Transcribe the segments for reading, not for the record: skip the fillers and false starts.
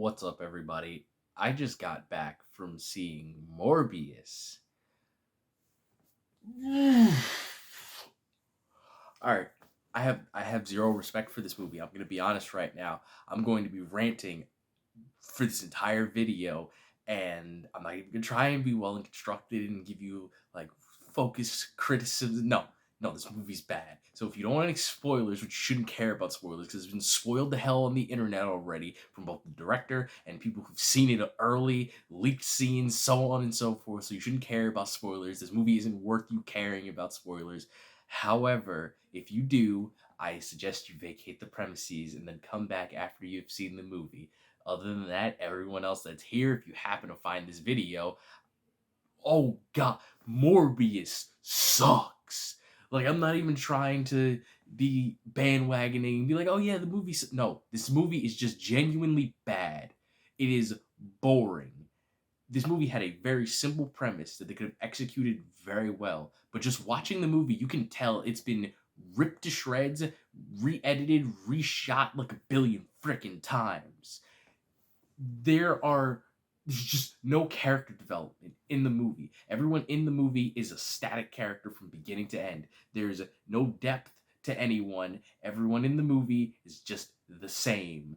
What's up, everybody? I just got back from seeing Morbius. All right, I have zero respect for this movie. I'm gonna be honest right now. I'm going to be ranting for this entire video, and I'm not even gonna try and be well and constructed and give you like focused criticism. No, this movie's bad. So if you don't want any spoilers, which you shouldn't care about spoilers because it's been spoiled to hell on the internet already from both the director and people who've seen it early, leaked scenes, so on and so forth. So you shouldn't care about spoilers. This movie isn't worth you caring about spoilers. However, if you do, I suggest you vacate the premises and then come back after you've seen the movie. Other than that, everyone else that's here, if you happen to find this video, oh god, Morbius sucks. Like, I'm not even trying to be bandwagoning and be like, oh yeah, the movie. No, this movie is just genuinely bad. It is boring. This movie had a very simple premise that they could have executed very well, but just watching the movie, you can tell it's been ripped to shreds, re-edited, reshot like a billion freaking times. There's just no character development in the movie. Everyone in the movie is a static character from beginning to end. There's no depth to anyone. Everyone in the movie is just the same.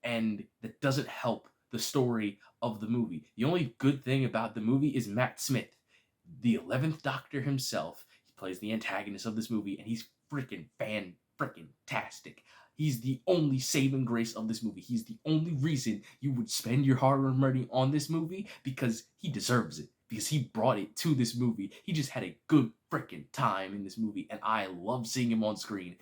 And that doesn't help the story of the movie. The only good thing about the movie is Matt Smith, the 11th Doctor himself. He plays the antagonist of this movie, and he's freaking tastic. He's the only saving grace of this movie. He's the only reason you would spend your hard-earned money on this movie because he deserves it. Because he brought it to this movie. He just had a good freaking time in this movie, and I love seeing him on screen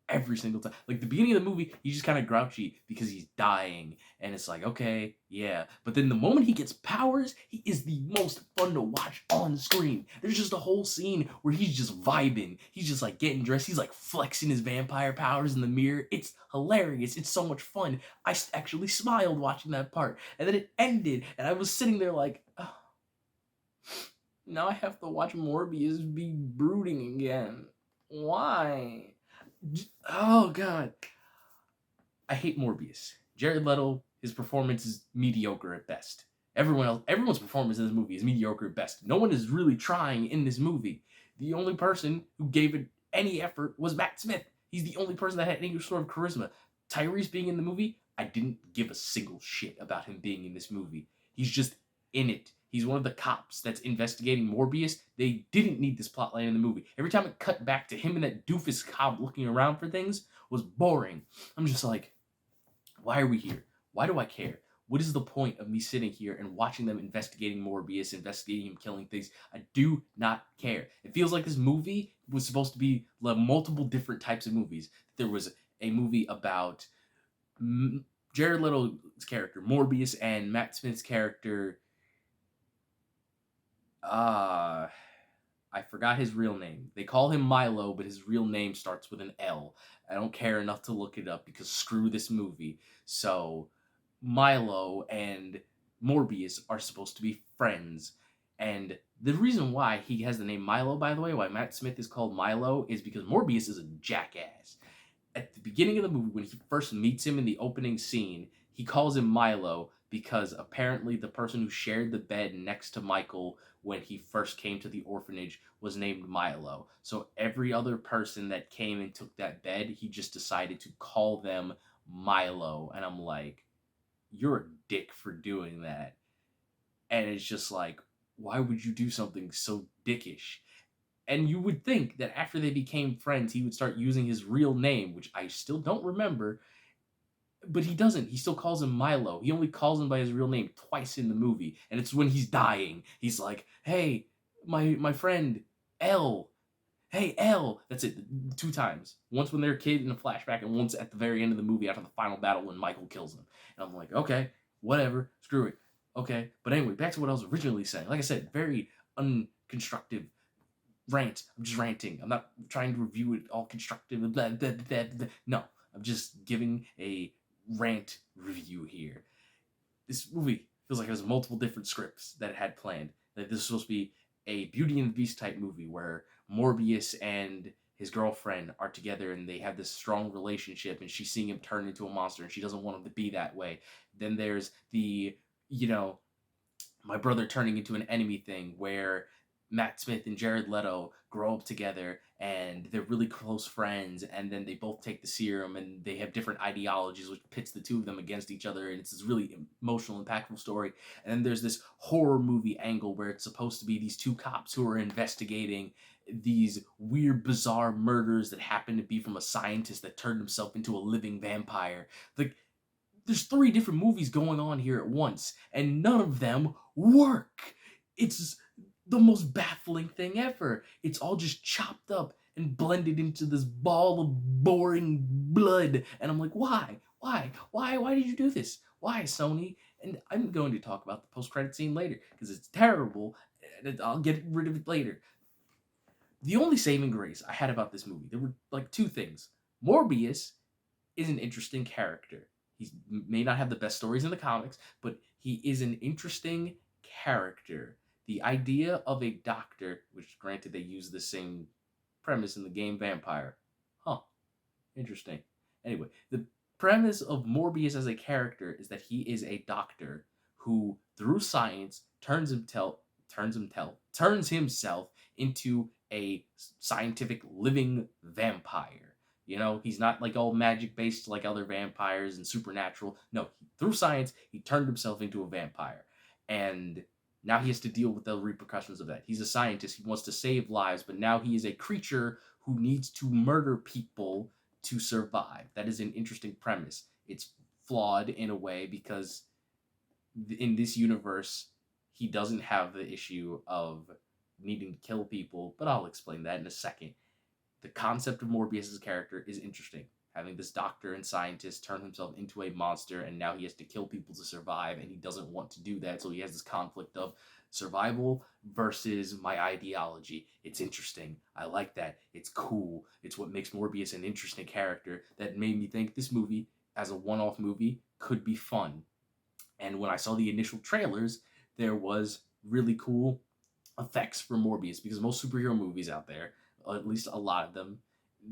every single time. Like the beginning of the movie, he's just kind of grouchy because he's dying, and it's like, okay, yeah. But then the moment he gets powers, he is the most fun to watch on screen. There's just a whole scene where he's just vibing. He's just like getting dressed. He's like flexing his vampire powers in the mirror. It's hilarious. It's so much fun. I actually smiled watching that part, and then it ended, and I was sitting there like, oh, now I have to watch Morbius be brooding again. Why? Oh god, I hate Morbius. Jared Leto, his performance is mediocre at best. Everyone's performance in this movie is mediocre at best. No one is really trying in this movie. The only person who gave it any effort was Matt Smith. He's the only person that had any sort of charisma. Tyrese being in the movie, I didn't give a single shit about him being in this movie. He's just in it. He's one of the cops that's investigating Morbius. They didn't need this plotline in the movie. Every time it cut back to him and that doofus cop looking around for things was boring. I'm just like, why are we here? Why do I care? What is the point of me sitting here and watching them investigating Morbius, investigating him killing things? I do not care. It feels like this movie was supposed to be like multiple different types of movies. There was a movie about Jared Leto's character, Morbius, and Matt Smith's character, I forgot his real name. They call him Milo, but his real name starts with an L. I don't care enough to look it up because screw this movie. So Milo and Morbius are supposed to be friends. And the reason why he has the name Milo, by the way, why Matt Smith is called Milo, is because Morbius is a jackass. At the beginning of the movie, when he first meets him in the opening scene, he calls him Milo because apparently the person who shared the bed next to Michael when he first came to the orphanage was named Milo. So every other person that came and took that bed, he just decided to call them Milo. And I'm like, you're a dick for doing that. And it's just like, why would you do something so dickish? And you would think that after they became friends, he would start using his real name, which I still don't remember. But he doesn't. He still calls him Milo. He only calls him by his real name twice in the movie. And it's when he's dying. He's like, hey, my friend, L. Hey, L. That's it. 2 times. Once when they're a kid in a flashback, and once at the very end of the movie after the final battle when Michael kills him. And I'm like, okay, whatever. Screw it. Okay. But anyway, back to what I was originally saying. Like I said, very unconstructive rant. I'm just ranting. I'm not trying to review it all constructive. Blah, blah, blah, blah. No, I'm just giving a rant review here. This movie feels like it has multiple different scripts that it had planned. That this was supposed to be a Beauty and the Beast type movie where Morbius and his girlfriend are together and they have this strong relationship, and she's seeing him turn into a monster and she doesn't want him to be that way. Then there's the, you know, my brother turning into an enemy thing where Matt Smith and Jared Leto grow up together and they're really close friends, and then they both take the serum and they have different ideologies, which pits the two of them against each other, and it's this really emotional, impactful story. And then there's this horror movie angle where it's supposed to be these two cops who are investigating these weird, bizarre murders that happen to be from a scientist that turned himself into a living vampire. Like, there's three different movies going on here at once, and none of them work. It's the most baffling thing ever. It's all just chopped up and blended into this ball of boring blood. And I'm like, why? Why did you do this? Why, Sony? And I'm going to talk about the post-credit scene later, because it's terrible, and I'll get rid of it later. The only saving grace I had about this movie, there were like two things. Morbius is an interesting character. He may not have the best stories in the comics, but he is an interesting character. The idea of a doctor, which granted they use the same premise in the game Vampire. Huh. Interesting. Anyway, the premise of Morbius as a character is that he is a doctor who, through science, turns himself into a scientific living vampire. You know, he's not like all magic based like other vampires and supernatural. No, through science, he turned himself into a vampire. And now he has to deal with the repercussions of that. He's a scientist. He wants to save lives, but now he is a creature who needs to murder people to survive. That is an interesting premise. It's flawed in a way because in this universe, he doesn't have the issue of needing to kill people, but I'll explain that in a second. The concept of Morbius' character is interesting. Having this doctor and scientist turn himself into a monster, and now he has to kill people to survive, and he doesn't want to do that, so he has this conflict of survival versus my ideology. It's interesting. I like that. It's cool. It's what makes Morbius an interesting character that made me think this movie, as a one-off movie, could be fun. And when I saw the initial trailers, there was really cool effects for Morbius, because most superhero movies out there, or at least a lot of them,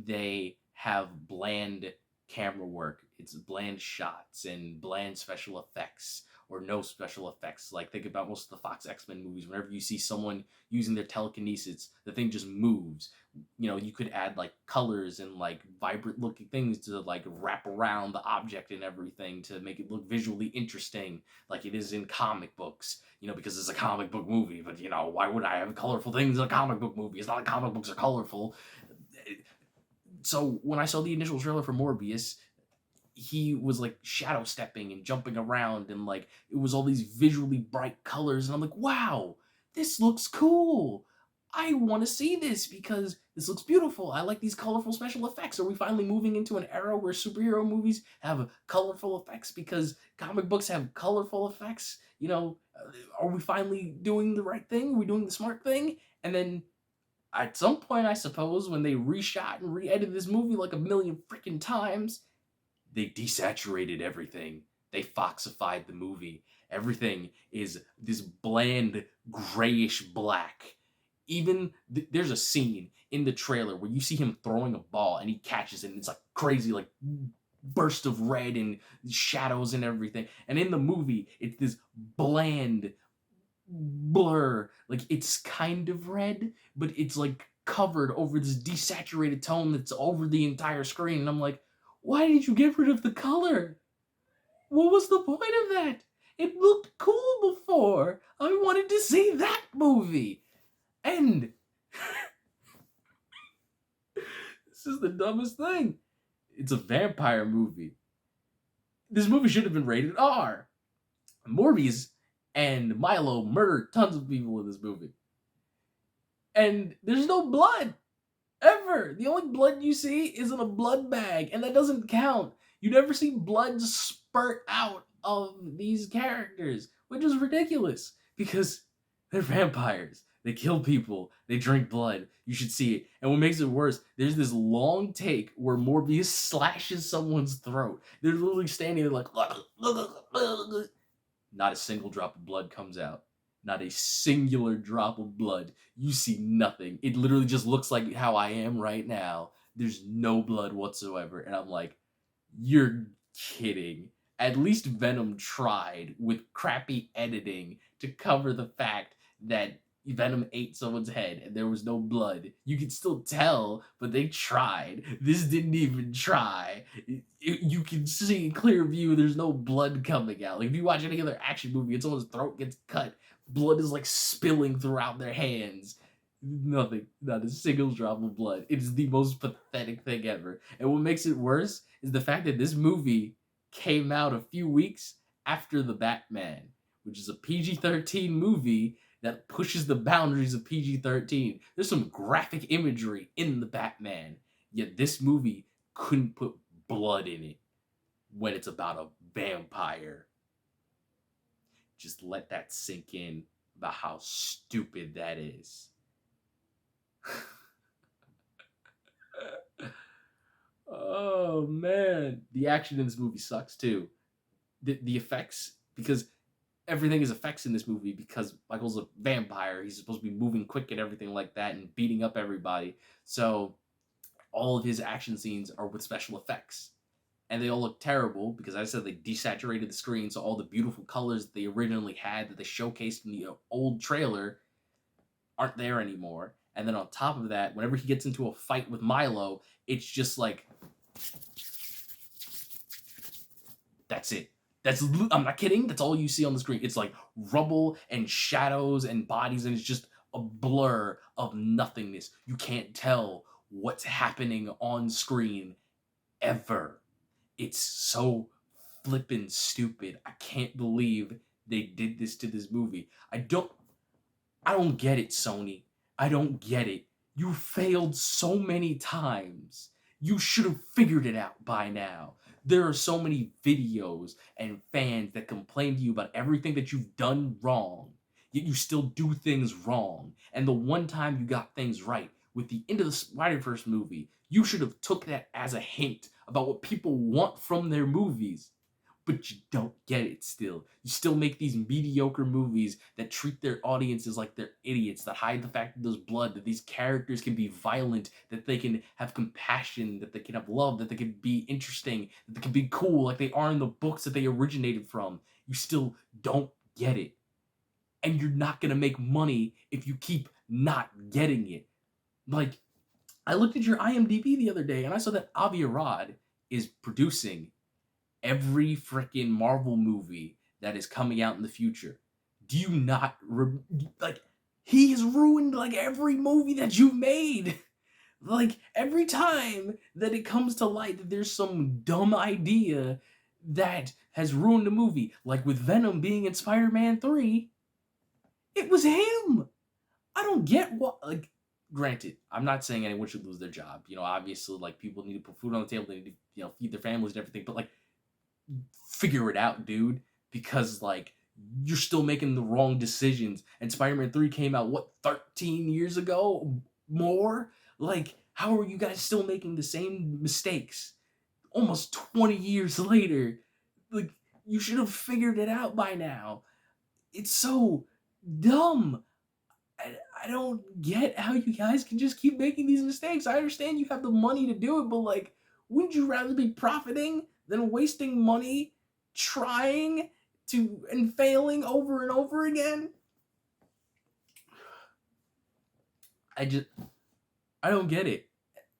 they have bland camera work. It's bland shots and bland special effects, or no special effects. Like, think about most of the Fox X-Men movies. Whenever you see someone using their telekinesis, the thing just moves. You know, you could add like colors and like vibrant looking things to like wrap around the object and everything to make it look visually interesting, like it is in comic books. You know, because it's a comic book movie. But you know, why would I have colorful things in a comic book movie? It's not like comic books are colorful. So when I saw the initial trailer for Morbius, he was like shadow stepping and jumping around, and like it was all these visually bright colors, and I'm like, wow, this looks cool. I want to see this because this looks beautiful. I like these colorful special effects. Are we finally moving into an era where superhero movies have colorful effects because comic books have colorful effects? You know, are we finally doing the right thing? Are we doing the smart thing? And then at some point, I suppose, when they reshot and re-edited this movie like a million freaking times, they desaturated everything. They foxified the movie. Everything is this bland grayish black. Even there's a scene in the trailer where you see him throwing a ball and he catches it, and it's like crazy, like burst of red and shadows and everything. And in the movie, it's this bland blur. Like, it's kind of red, but it's like covered over this desaturated tone that's over the entire screen. And I'm like, why did you get rid of the color? What was the point of that? It looked cool before. I wanted to see that movie. And this is the dumbest thing. It's a vampire movie. This movie should have been rated R. Morbius and Milo murder tons of people in this movie. And there's no blood. Ever. The only blood you see is in a blood bag, and that doesn't count. You never see blood spurt out of these characters, which is ridiculous, because they're vampires. They kill people. They drink blood. You should see it. And what makes it worse, there's this long take where Morbius slashes someone's throat. They're literally standing there like, not a single drop of blood comes out. Not a singular drop of blood. You see nothing. It literally just looks like how I am right now. There's no blood whatsoever. And I'm like, you're kidding. At least Venom tried with crappy editing to cover the fact that Venom ate someone's head and there was no blood. You can still tell, but they tried. This didn't even try. You can see in clear view there's no blood coming out. Like if you watch any other action movie and someone's throat gets cut, blood is like spilling throughout their hands. Nothing, not a single drop of blood. It is the most pathetic thing ever. And what makes it worse is the fact that this movie came out a few weeks after The Batman, which is a PG-13 movie that pushes the boundaries of PG-13. There's some graphic imagery in The Batman, yet this movie couldn't put blood in it when it's about a vampire. Just let that sink in about how stupid that is. Oh man, the action in this movie sucks too. The effects, because everything is effects in this movie, because Michael's a vampire. He's supposed to be moving quick and everything like that and beating up everybody. So all of his action scenes are with special effects. And they all look terrible because, as I said, they desaturated the screen, so all the beautiful colors that they originally had that they showcased in the old trailer aren't there anymore. And then on top of that, whenever he gets into a fight with Milo, it's just like, that's it. I'm not kidding. That's all you see on the screen. It's like rubble and shadows and bodies, and it's just a blur of nothingness. You can't tell what's happening on screen ever. It's so flippin' stupid. I can't believe they did this to this movie. I don't get it, Sony. I don't get it. You failed so many times. You should have figured it out by now. There are so many videos and fans that complain to you about everything that you've done wrong, yet you still do things wrong. And the one time you got things right with the Into the Spider-Verse movie, you should have took that as a hint about what people want from their movies. But you don't get it still. You still make these mediocre movies that treat their audiences like they're idiots, that hide the fact that there's blood, that these characters can be violent, that they can have compassion, that they can have love, that they can be interesting, that they can be cool like they are in the books that they originated from. You still don't get it. And you're not going to make money if you keep not getting it. Like, I looked at your IMDb the other day and I saw that Avi Arad is producing every freaking Marvel movie that is coming out in the future. Do you not like, he has ruined like every movie that you've made. Like every time that it comes to light that there's some dumb idea that has ruined the movie, like with Venom being in Spider-Man 3, it was him. I don't get what, like, granted, I'm not saying anyone should lose their job. You know, obviously, like, people need to put food on the table, they need to, you know, feed their families and everything, but like, figure it out, dude, because like you're still making the wrong decisions. And Spider-Man 3 came out what, 13 years ago, more? Like, how are you guys still making the same mistakes almost 20 years later? Like, you should have figured it out by now. It's so dumb. I don't get how you guys can just keep making these mistakes. I understand you have the money to do it, but like, wouldn't you rather be profiting than wasting money trying to and failing over and over again? I don't get it.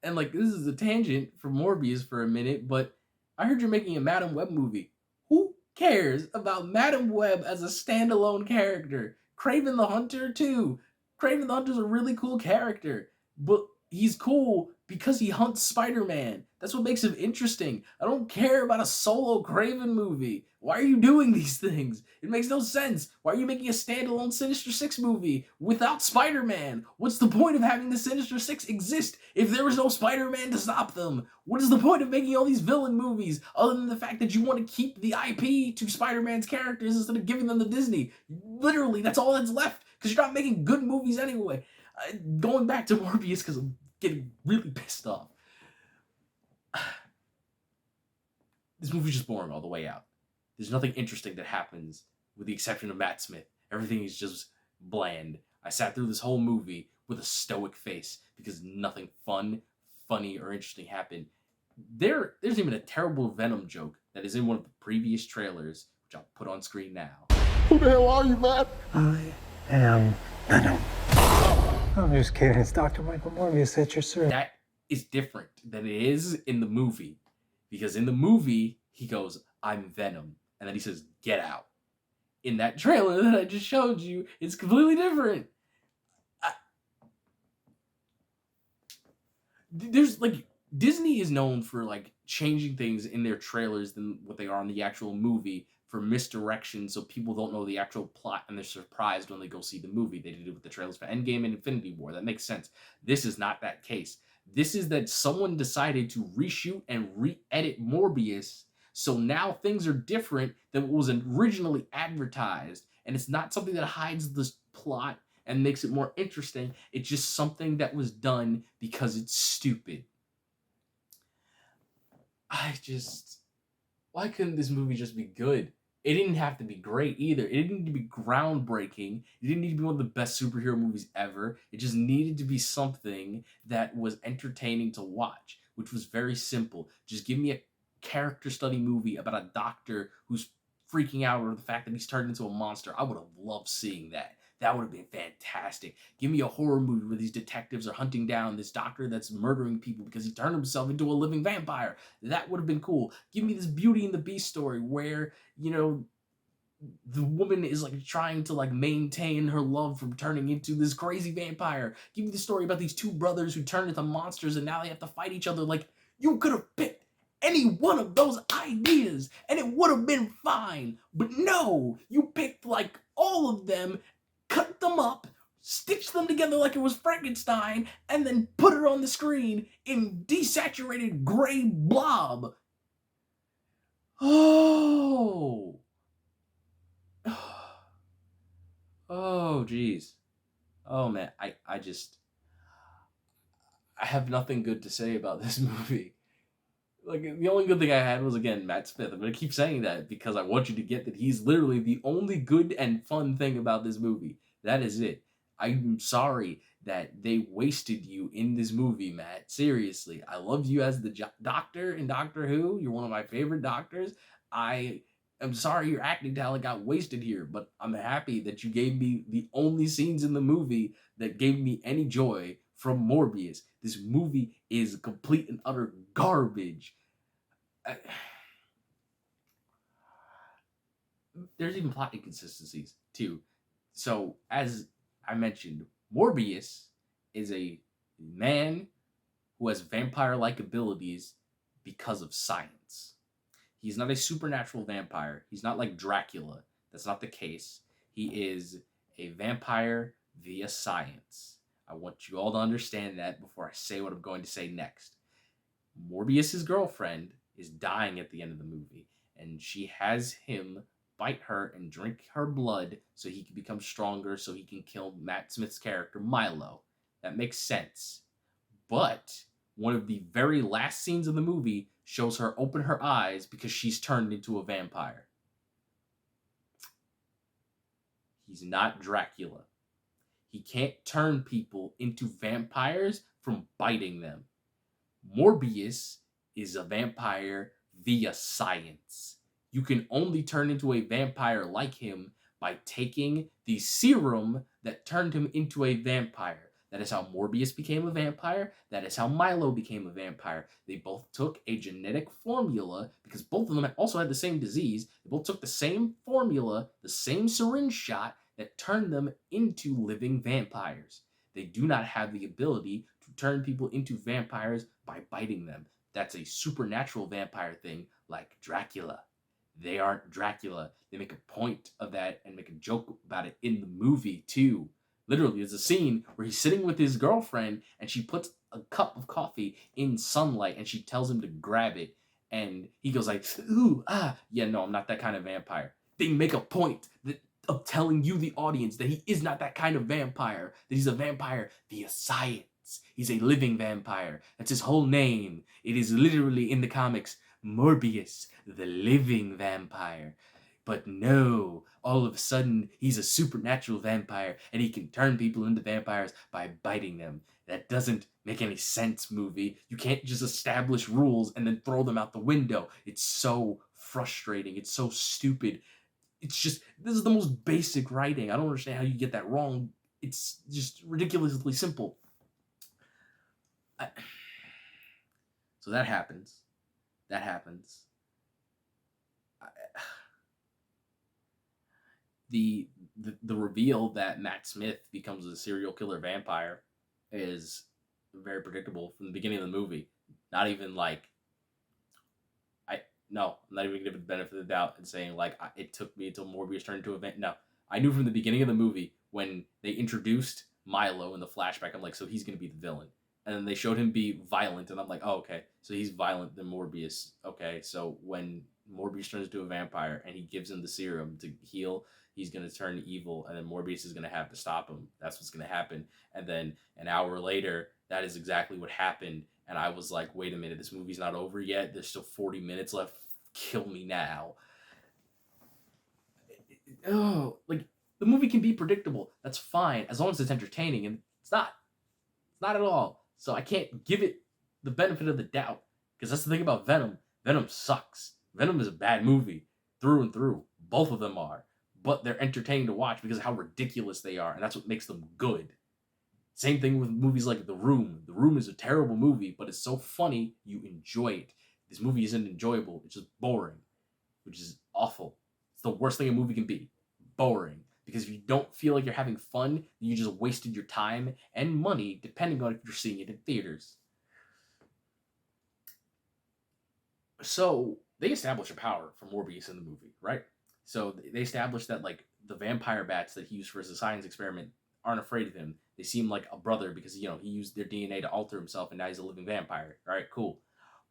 And like, this is a tangent for Morbius for a minute, but I heard you're making a Madam Web movie. Who cares about Madam Web as a standalone character? Kraven the Hunter too. Kraven the Hunter's a really cool character, but he's cool because he hunts Spider-Man. That's what makes him interesting. I don't care about a solo Kraven movie. Why are you doing these things? It makes no sense. Why are you making a standalone Sinister Six movie without Spider-Man? What's the point of having the Sinister Six exist if there was no Spider-Man to stop them? What is the point of making all these villain movies other than the fact that you want to keep the IP to Spider-Man's characters instead of giving them to Disney? Literally, that's all that's left because you're not making good movies anyway. Going back to Morbius because I'm getting really pissed off. This movie's just boring all the way out. There's nothing interesting that happens with the exception of Matt Smith. Everything is just bland. I sat through this whole movie with a stoic face because nothing fun, funny, or interesting happened. There's even a terrible Venom joke that is in one of the previous trailers, which I'll put on screen now. Who the hell are you, Matt? I am Venom. I'm just kidding. It's Dr. Michael Morbius at your service. That is different than it is in the movie. Because in the movie, he goes, I'm Venom. And then he says, get out. In that trailer that I just showed you, it's completely different. There's like, Disney is known for like changing things in their trailers than what they are in the actual movie for misdirection, so people don't know the actual plot and they're surprised when they go see the movie. They did it with the trailers for Endgame and Infinity War. That makes sense. This is not that case. This is that someone decided to reshoot and re-edit Morbius, so now things are different than what was originally advertised, and it's not something that hides the plot and makes it more interesting. It's just something that was done because it's stupid. Why couldn't this movie just be good? It didn't have to be great either. It didn't need to be groundbreaking. It didn't need to be one of the best superhero movies ever. It just needed to be something that was entertaining to watch, which was very simple. Just give me a character study movie about a doctor who's freaking out over the fact that he's turned into a monster. I would have loved seeing that. That would have been fantastic. Give me a horror movie where these detectives are hunting down this doctor that's murdering people because he turned himself into a living vampire. That would have been cool. Give me this Beauty and the Beast story where, the woman is like trying to like maintain her love from turning into this crazy vampire. Give me the story about these two brothers who turned into monsters and now they have to fight each other. Like, you could have picked any one of those ideas and it would have been fine. But no, you picked like all of them, cut them up, stitch them together like it was Frankenstein, and then put it on the screen in desaturated gray blob. Oh, geez. Oh, man, I have nothing good to say about this movie. Like, the only good thing I had was, again, Matt Smith. I'm going to keep saying that because I want you to get that he's literally the only good and fun thing about this movie. That is it. I'm sorry that they wasted you in this movie, Matt. Seriously. I love you as the doctor in Doctor Who. You're one of my favorite doctors. I am sorry your acting talent got wasted here, but I'm happy that you gave me the only scenes in the movie that gave me any joy from Morbius. This movie is complete and utter garbage. There's even plot inconsistencies, too. So, as I mentioned, Morbius is a man who has vampire-like abilities because of science. He's not a supernatural vampire. He's not like Dracula. That's not the case. He is a vampire via science. I want you all to understand that before I say what I'm going to say next. Morbius's girlfriend is dying at the end of the movie, and she has him bite her and drink her blood so he can become stronger, so he can kill Matt Smith's character, Milo. That makes sense. But one of the very last scenes of the movie shows her open her eyes because she's turned into a vampire. He's not Dracula. He can't turn people into vampires from biting them. Morbius is a vampire via science. You can only turn into a vampire like him by taking the serum that turned him into a vampire. That is how Morbius became a vampire. That is how Milo became a vampire. They both took a genetic formula because both of them also had the same disease. They both took the same formula, the same syringe shot that turned them into living vampires. They do not have the ability to turn people into vampires by biting them. That's a supernatural vampire thing like Dracula. They aren't Dracula. They make a point of that and make a joke about it in the movie too. Literally, there's a scene where he's sitting with his girlfriend and she puts a cup of coffee in sunlight and she tells him to grab it. And he goes like, ooh, yeah, no, I'm not that kind of vampire. They make a point of telling you, the audience, that he is not that kind of vampire. That he's a vampire via science. He's a living vampire. That's his whole name. It is literally in the comics, Morbius, the living vampire. But no, all of a sudden, he's a supernatural vampire and he can turn people into vampires by biting them. That doesn't make any sense, movie. You can't just establish rules and then throw them out the window. It's so frustrating. It's so stupid. It's just, this is the most basic writing. I don't understand how you get that wrong. It's just ridiculously simple. So that happens. That happens. The reveal that Matt Smith becomes a serial killer vampire is very predictable from the beginning of the movie. Not even like I'm not even giving the benefit of the doubt and saying like it took me until Morbius turned into a vamp. No, I knew from the beginning of the movie when they introduced Milo in the flashback. I'm like, so he's gonna be the villain, and then they showed him be violent, and I'm like, oh okay, so he's violent than Morbius. Okay, so when Morbius turns into a vampire and he gives him the serum to heal, he's gonna turn evil, and then Morbius is gonna have to stop him. That's what's gonna happen. And then an hour later, that is exactly what happened. And I was like, wait a minute, this movie's not over yet. There's still 40 minutes left. Kill me now. Oh, like the movie can be predictable. That's fine as long as it's entertaining, and it's not. It's not at all. So I can't give it the benefit of the doubt because that's the thing about Venom. Venom sucks. Venom is a bad movie through and through. Both of them are, but they're entertaining to watch because of how ridiculous they are, and that's what makes them good. Same thing with movies like The Room. The Room is a terrible movie, but it's so funny you enjoy it. This movie isn't enjoyable. It's just boring, which is awful. It's the worst thing a movie can be. Boring. Because if you don't feel like you're having fun, you just wasted your time and money, depending on if you're seeing it in theaters. So they establish a power for Morbius in the movie, right? So they establish that like the vampire bats that he used for his science experiment aren't afraid of him. They seem like a brother because he used their DNA to alter himself, and now he's a living vampire. All right, cool.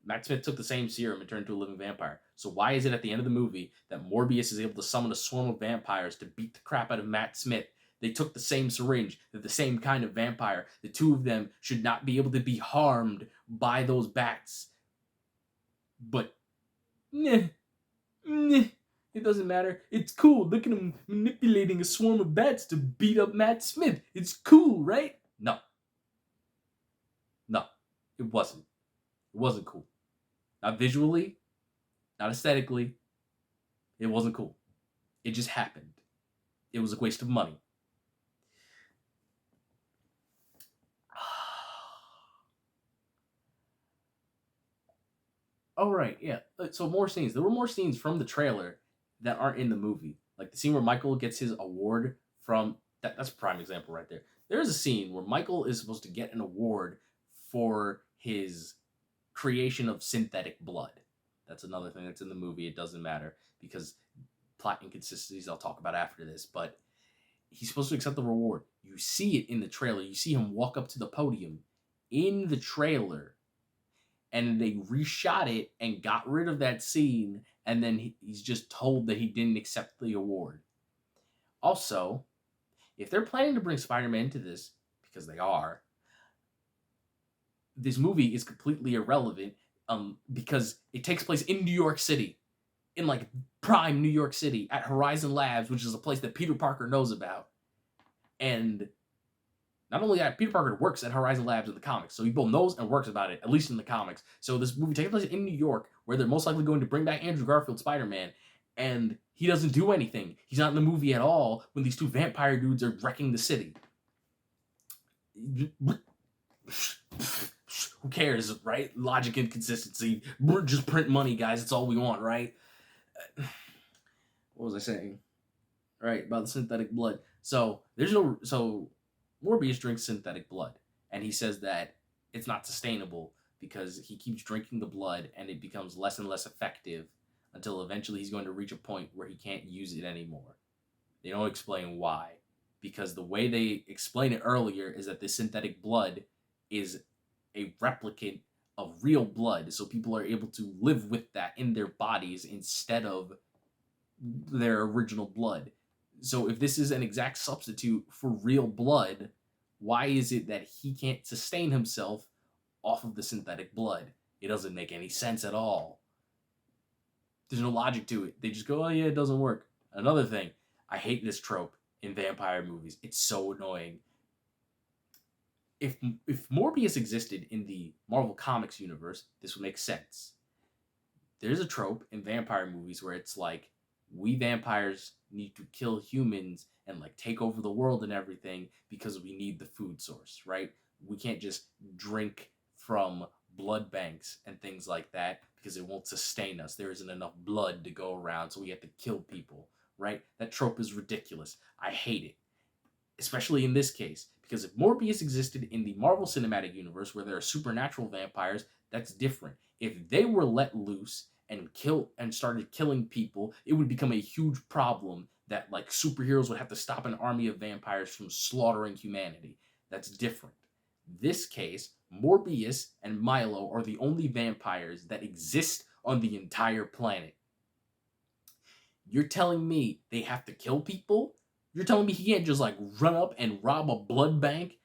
Matt Smith took the same serum and turned into a living vampire. So why is it at the end of the movie that Morbius is able to summon a swarm of vampires to beat the crap out of Matt Smith? They took the same syringe. They're the same kind of vampire. The two of them should not be able to be harmed by those bats. But, nah, it doesn't matter. It's cool. Look at him manipulating a swarm of bats to beat up Matt Smith. It's cool, right? No. No, it wasn't. It wasn't cool. Not visually, not aesthetically. It wasn't cool. It just happened. It was a waste of money. Oh, right, yeah. So more scenes. There were more scenes from the trailer that aren't in the movie. Like the scene where Michael gets his award from... That's a prime example right there. There is a scene where Michael is supposed to get an award for his creation of synthetic blood. That's another thing that's in the movie. It doesn't matter because plot inconsistencies I'll talk about after this, but he's supposed to accept the reward. You see it in the trailer. You see him walk up to the podium in the trailer, and they reshot it and got rid of that scene, and then he's just told that he didn't accept the award. Also, if they're planning to bring Spider-Man into this, because they are, this movie is completely irrelevant because it takes place in New York City, in like prime New York City at Horizon Labs, which is a place that Peter Parker knows about. And not only that, Peter Parker works at Horizon Labs in the comics, so he both knows and works about it, at least in the comics. So this movie takes place in New York, where they're most likely going to bring back Andrew Garfield Spider-Man, and he doesn't do anything. He's not in the movie at all when these two vampire dudes are wrecking the city. Who cares, right? Logic and consistency. Just print money, guys. That's all we want, right? What was I saying? Right, about the synthetic blood. So Morbius drinks synthetic blood, and he says that it's not sustainable because he keeps drinking the blood and it becomes less and less effective until eventually he's going to reach a point where he can't use it anymore. They don't explain why, because the way they explain it earlier is that this synthetic blood is a replicant of real blood, so people are able to live with that in their bodies instead of their original blood. So if this is an exact substitute for real blood, why is it that he can't sustain himself off of the synthetic blood? It doesn't make any sense at all. There's no logic to it. They just go, oh yeah, it doesn't work. Another thing, I hate this trope in vampire movies. It's so annoying. If Morbius existed in the Marvel Comics universe, this would make sense. There's a trope in vampire movies where it's like we vampires need to kill humans and like take over the world and everything because we need the food source, right? We can't just drink from blood banks and things like that because it won't sustain us. There isn't enough blood to go around, so we have to kill people, right? That trope is ridiculous. I hate it, especially in this case, because if Morbius existed in the Marvel Cinematic Universe where there are supernatural vampires, that's different. If they were let loose and started killing people, it would become a huge problem that like superheroes would have to stop an army of vampires from slaughtering humanity. That's different. This case, Morbius and Milo are the only vampires that exist on the entire planet. You're telling me they have to kill people? You're telling me he can't just like run up and rob a blood bank,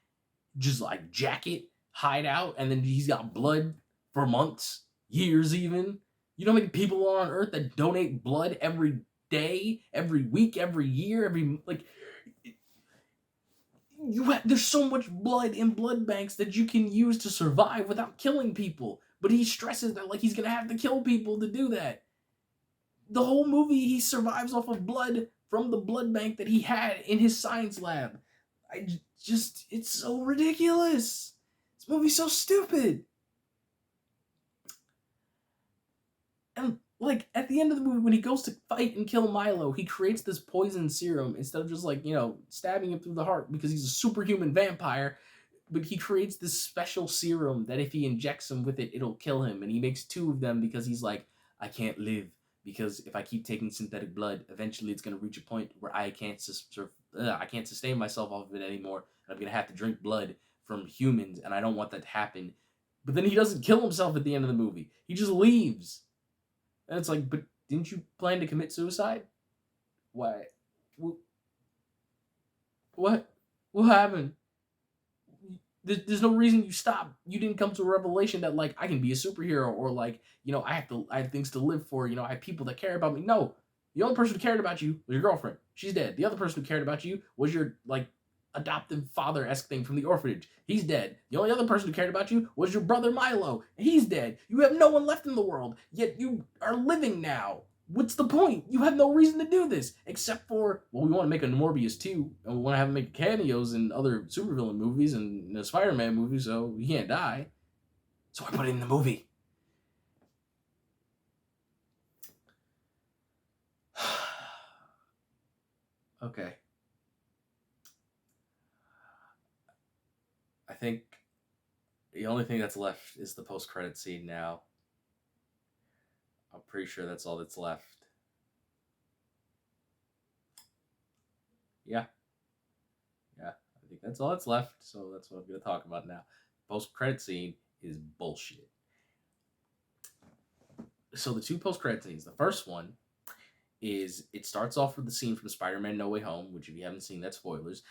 just like jack it, hide out, and then he's got blood for months, years even? You know how many people are on Earth that donate blood every day, every week, every year, every like there's so much blood in blood banks that you can use to survive without killing people. But he stresses that like he's gonna have to kill people to do that. The whole movie he survives off of blood from the blood bank that he had in his science lab. It's so ridiculous. This movie's so stupid. And like at the end of the movie, when he goes to fight and kill Milo, he creates this poison serum instead of just like, stabbing him through the heart because he's a superhuman vampire. But he creates this special serum that if he injects him with it, it'll kill him. And he makes two of them because he's like, I can't live. Because if I keep taking synthetic blood, eventually it's going to reach a point where I can't sustain myself off of it anymore. And I'm going to have to drink blood from humans, and I don't want that to happen. But then he doesn't kill himself at the end of the movie. He just leaves. And it's like, but didn't you plan to commit suicide? Why? What? What happened? There's no reason you stopped. You didn't come to a revelation that like I can be a superhero or like I have things to live for. I have people that care about me. No, the only person who cared about you was your girlfriend. She's dead. The other person who cared about you was your like adoptive father-esque thing from the orphanage. He's dead. The only other person who cared about you was your brother Milo. He's dead. You have no one left in the world. Yet you are living now. What's the point? You have no reason to do this except for, well, we want to make a Morbius 2, and we want to have him make cameos in other supervillain movies and the Spider-Man movie, so he can't die. So I put it in the movie. Okay. I think the only thing that's left is the post-credit scene now. I'm pretty sure that's all that's left. Yeah. I think that's all that's left, so that's what I'm going to talk about now. Post-credit scene is bullshit. So the two post-credit scenes, the first one is, it starts off with the scene from Spider-Man No Way Home, which if you haven't seen, that's spoilers,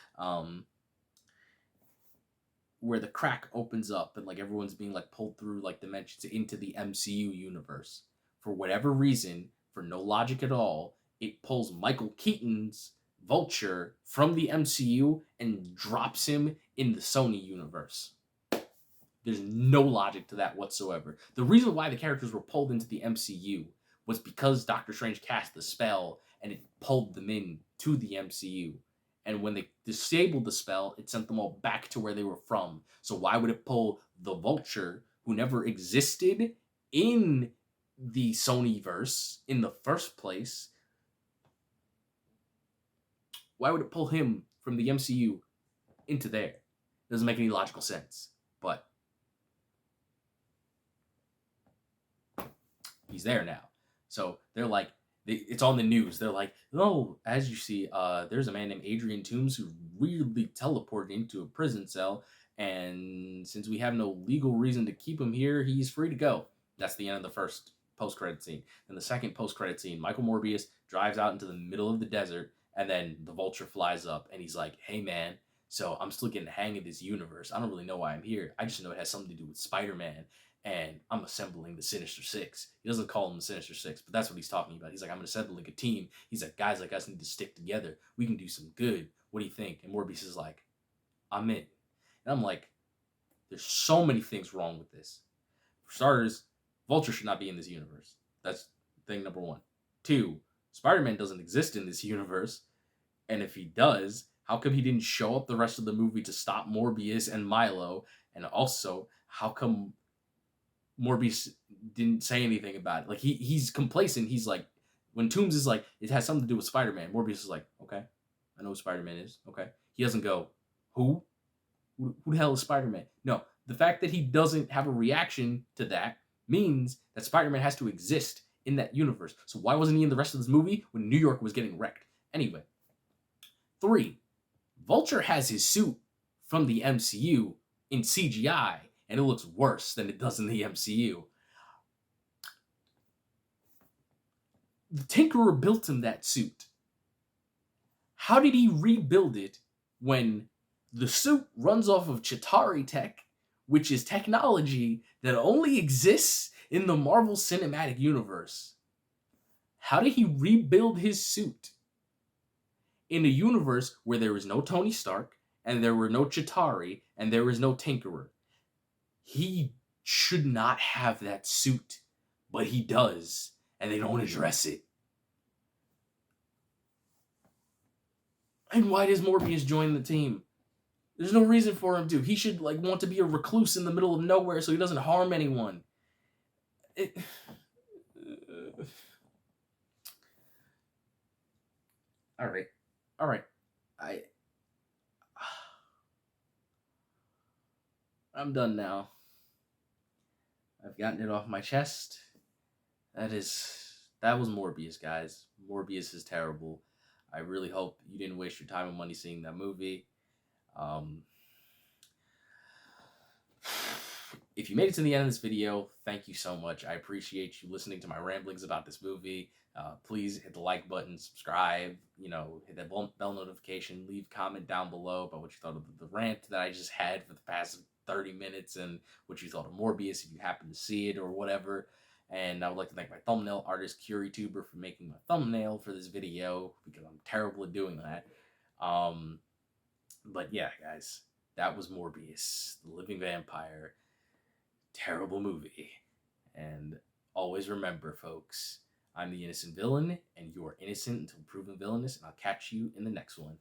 where the crack opens up and like everyone's being like pulled through like dimensions into the MCU universe. For whatever reason, for no logic at all, it pulls Michael Keaton's Vulture from the MCU and drops him in the Sony universe. There's no logic to that whatsoever. The reason why the characters were pulled into the MCU was because Doctor Strange cast the spell and it pulled them in to the MCU. And when they disabled the spell, it sent them all back to where they were from. So why would it pull the Vulture, who never existed in the Sonyverse in the first place? Why would it pull him from the MCU into there? It doesn't make any logical sense. But he's there now. So they're like, it's on the news. They're like, oh, as you see, there's a man named Adrian Toomes who weirdly teleported into a prison cell. And since we have no legal reason to keep him here, he's free to go. That's the end of the first post-credit scene. Then the second post-credit scene, Michael Morbius drives out into the middle of the desert, and then the Vulture flies up, and he's like, hey, man, so I'm still getting the hang of this universe. I don't really know why I'm here. I just know it has something to do with Spider-Man. and I'm assembling the Sinister Six. He doesn't call them the Sinister Six, but that's what he's talking about. He's like, I'm assembling a team. He's like, guys like us need to stick together. We can do some good. What do you think? And Morbius is like, I'm in. And I'm like, there's so many things wrong with this. For starters, Vulture should not be in this universe. That's thing number one. Two, Spider-Man doesn't exist in this universe. And if he does, how come he didn't show up the rest of the movie to stop Morbius and Milo? And also, how come Morbius didn't say anything about it? Like he's complacent. He's like, when Toombs is like, it has something to do with Spider-Man. Morbius is like, okay, I know who Spider-Man is. Okay, he doesn't go, who? Who the hell is Spider-Man? No, the fact that he doesn't have a reaction to that means that Spider-Man has to exist in that universe. So why wasn't he in the rest of this movie when New York was getting wrecked? Anyway, 3. Vulture has his suit from the MCU in CGI, and it looks worse than it does in the MCU. The Tinkerer built him that suit. How did he rebuild it when the suit runs off of Chitauri tech, which is technology that only exists in the Marvel Cinematic Universe? How did he rebuild his suit in a universe where there was no Tony Stark, and there were no Chitauri, and there was no Tinkerer? He should not have that suit, but he does, and they don't address it. And why does Morbius join the team? There's no reason for him to. He should want to be a recluse in the middle of nowhere so he doesn't harm anyone. All right. I'm done now. I've gotten it off my chest. That was Morbius, guys. Morbius is terrible. I really hope you didn't waste your time and money seeing that movie. If you made it to the end of this video, thank you so much. I appreciate you listening to my ramblings about this movie. Please hit the like button, subscribe, hit that bell notification, leave a comment down below about what you thought of the rant that I just had for the past 30 minutes and what you thought of Morbius if you happen to see it or whatever. And I would like to thank my thumbnail artist, CuriTuber, for making my thumbnail for this video because I'm terrible at doing that. But yeah, guys, that was Morbius, the living vampire. Terrible movie. And always remember, folks, I'm the innocent villain, and you are innocent until proven villainous, and I'll catch you in the next one.